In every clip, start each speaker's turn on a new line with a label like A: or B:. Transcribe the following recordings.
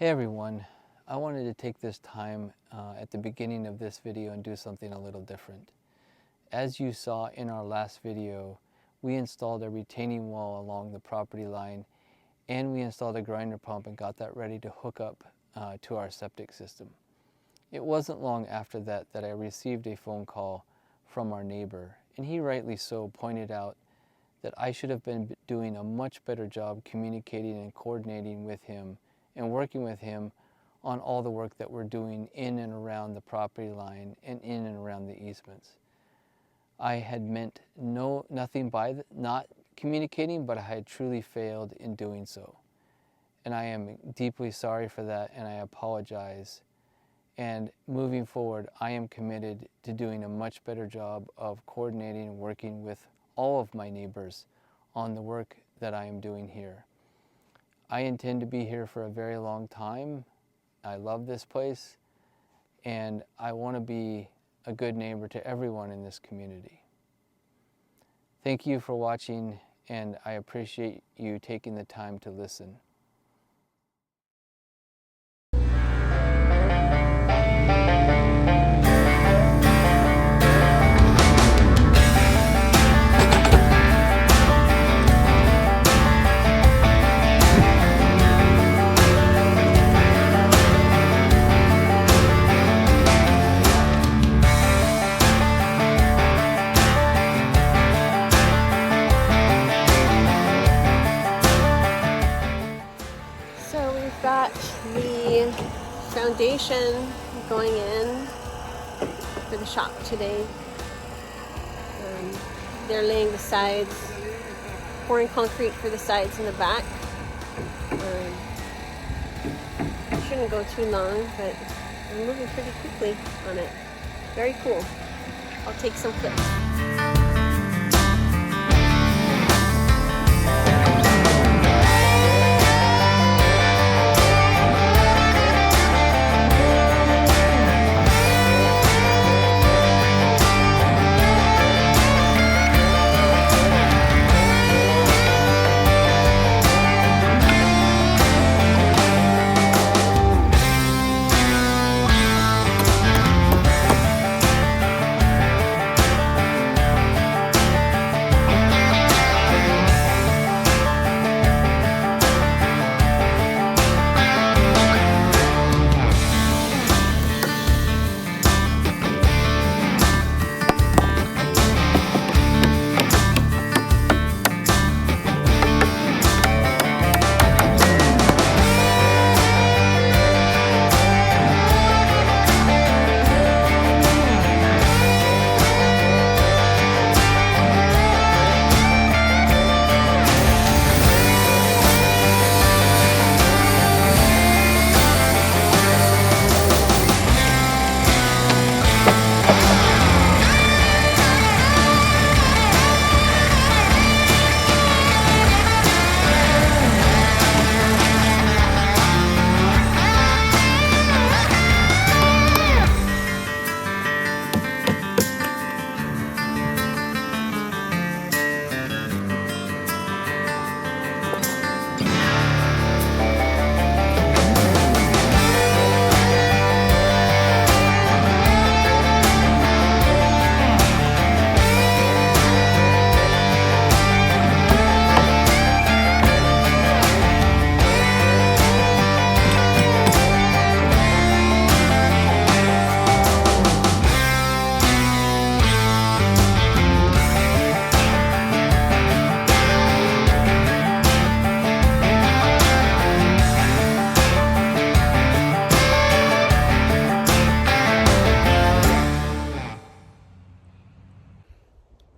A: Hey everyone, I wanted to take this time at the beginning of this video and do something a little different. As you saw in our last video, we installed a retaining wall along the property line and we installed a grinder pump and got that ready to hook up to our septic system. It wasn't long after that I received a phone call from our neighbor, and he rightly so pointed out that I should have been doing a much better job communicating and coordinating with him and working with him on all the work that we're doing in and around the property line and in and around the easements. I had meant nothing by not communicating, but I had truly failed in doing so. And I am deeply sorry for that, and I apologize. And moving forward, I am committed to doing a much better job of coordinating and working with all of my neighbors on the work that I am doing here. I intend to be here for a very long time. I love this place, and I want to be a good neighbor to everyone in this community. Thank you for watching, and I appreciate you taking the time to listen.
B: Got the foundation going in for the shop today. They're laying the sides, pouring concrete for the sides and the back. Shouldn't go too long, but I'm moving pretty quickly on it. Very cool. I'll take some clips.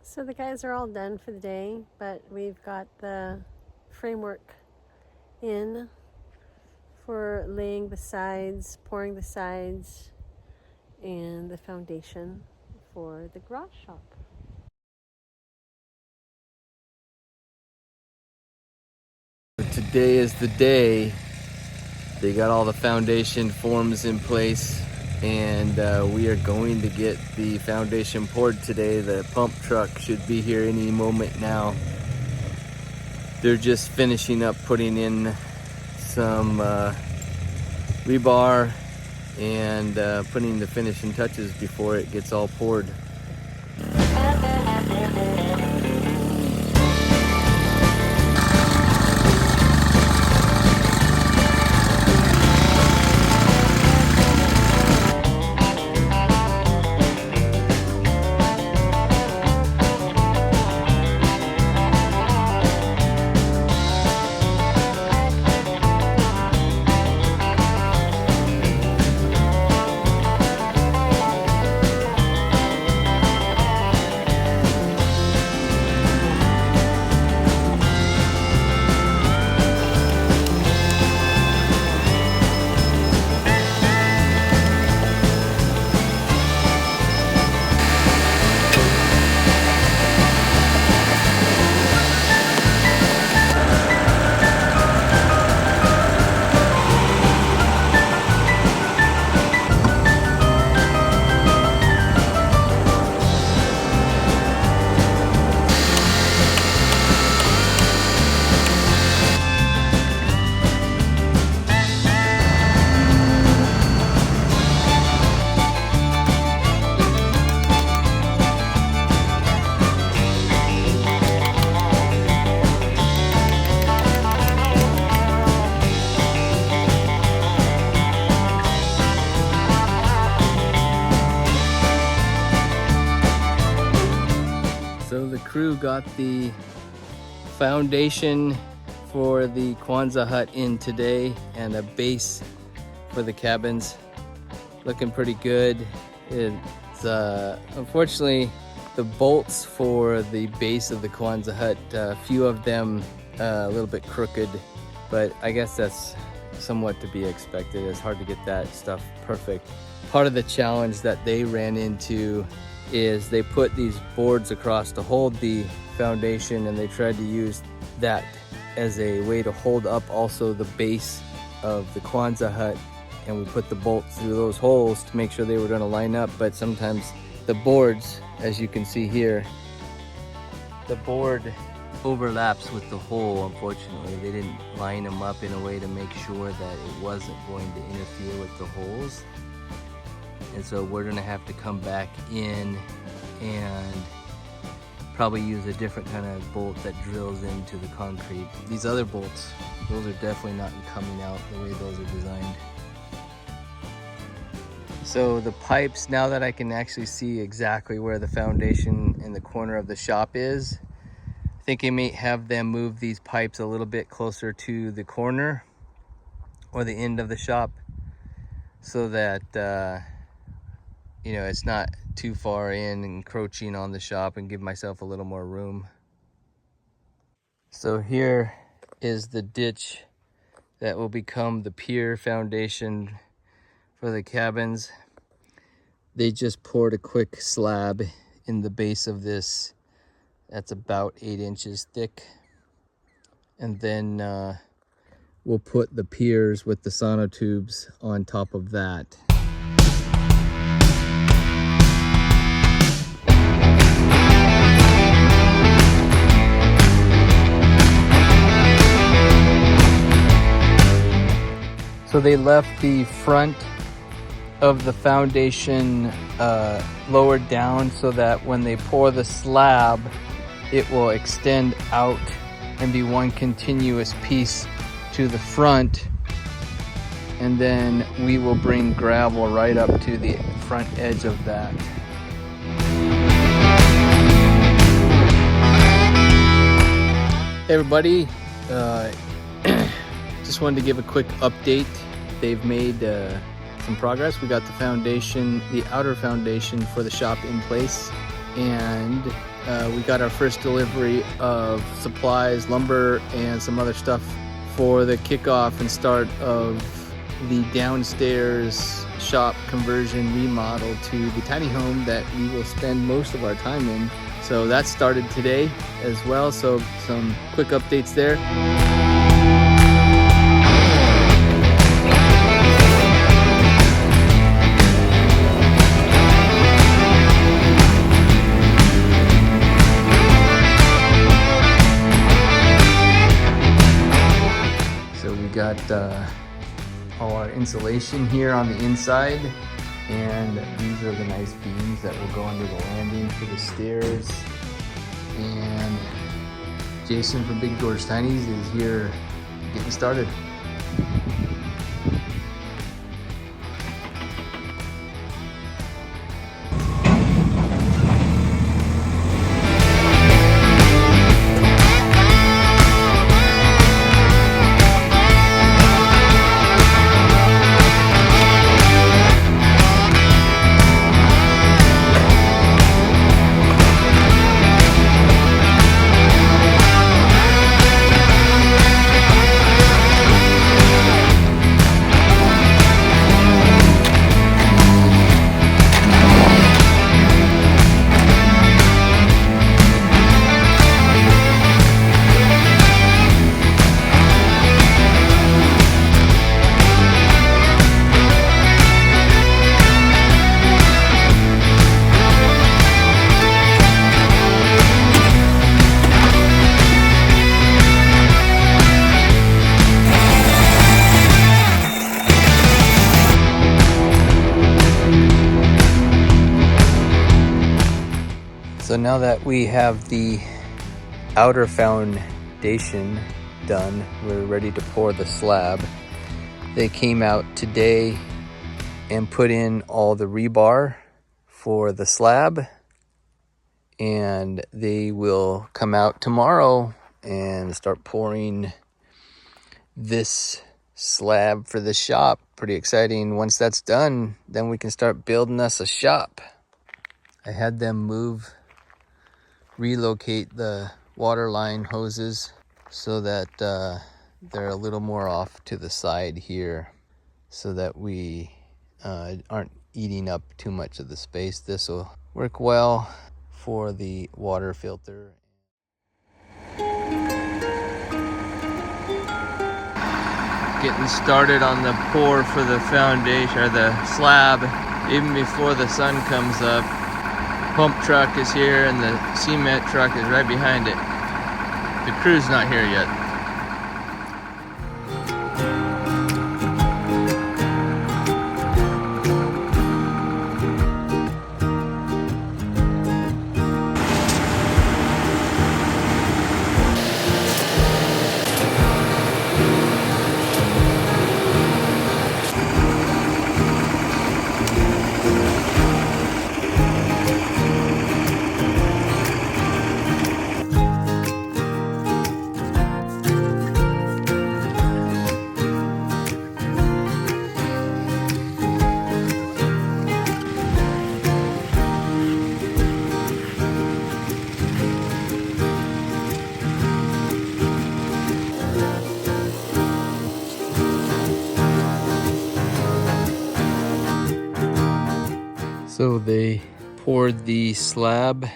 B: So the guys are all done for the day, but we've got the framework in for laying the sides, pouring the sides, and the foundation for the garage shop.
A: Today is the day. They got all the foundation forms in place, and we are going to get the foundation poured today. The pump truck should be here any moment now. They're just finishing up putting in some rebar and putting the finishing touches before it gets all poured. So the crew got the foundation for the Quonset hut in today and a base for the cabins. Looking pretty good. It's unfortunately the bolts for the base of the Quonset hut, a few of them a little bit crooked, but I guess that's somewhat to be expected. It's hard to get that stuff perfect. Part of the challenge that they ran into is they put these boards across to hold the foundation, and they tried to use that as a way to hold up also the base of the Quonset hut, and we put the bolts through those holes to make sure they were going to line up. But sometimes the boards, as you can see here, the board overlaps with the hole. Unfortunately, they didn't line them up in a way to make sure that it wasn't going to interfere with the holes. And so we're gonna have to come back in and probably use a different kind of bolt that drills into the concrete. These other bolts, those are definitely not coming out the way those are designed. So the pipes, now that I can actually see exactly where the foundation in the corner of the shop is, I think I may have them move these pipes a little bit closer to the corner or the end of the shop so that you know, it's not too far in, encroaching on the shop, and give myself a little more room. So here is the ditch that will become the pier foundation for the cabins. They just poured a quick slab in the base of this. That's about 8 inches thick. And then we'll put the piers with the sonotubes on top of that. So they left the front of the foundation lowered down so that when they pour the slab, it will extend out and be one continuous piece to the front. And then we will bring gravel right up to the front edge of that. Hey everybody, just wanted to give a quick update. They've made some progress. We got the foundation, the outer foundation for the shop in place, and we got our first delivery of supplies, lumber, and some other stuff for the kickoff and start of the downstairs shop conversion remodel to the tiny home that we will spend most of our time in. So that started today as well. So some quick updates there. So we got all our insulation here on the inside. And these are the nice beams that will go under the landing for the stairs. And Jason from Big George Tiny's is here getting started. So now that we have the outer foundation done, we're ready to pour the slab. They came out today and put in all the rebar for the slab, and they will come out tomorrow and start pouring this slab for the shop. Pretty exciting. Once that's done, then we can start building us a shop. I had them relocate the water line hoses so that they're a little more off to the side here, so that we aren't eating up too much of the space. This will work well for the water filter. Getting started on the pour for the foundation, or the slab, even before the sun comes up. Pump truck is here and the cement truck is right behind it. The crew's not here yet. So they poured the slab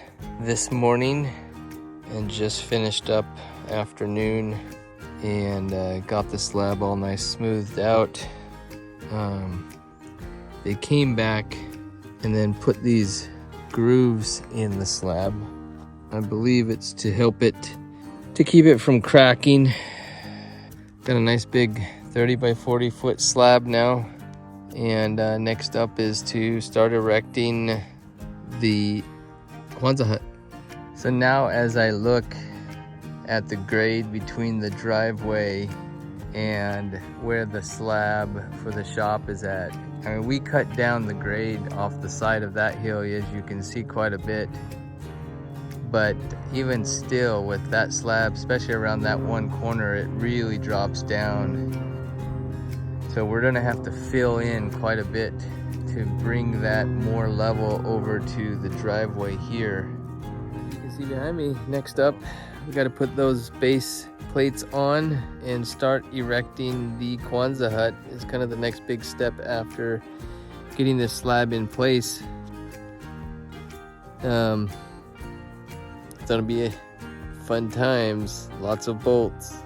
A: this morning and just finished up afternoon, and got the slab all nice smoothed out. They came back and then put these grooves in the slab. I believe it's to help it, to keep it from cracking. Got a nice big 30 by 40 foot slab now. And next up is to start erecting the Quonset hut. So now as I look at the grade between the driveway and where the slab for the shop is at, I mean, we cut down the grade off the side of that hill, as you can see, quite a bit. But even still, with that slab, especially around that one corner, it really drops down. So we're gonna have to fill in quite a bit to bring that more level over to the driveway here. You can see behind me, next up, we gotta put those base plates on and start erecting the Quonset hut. It's kind of the next big step after getting this slab in place. It's gonna be fun times, lots of bolts.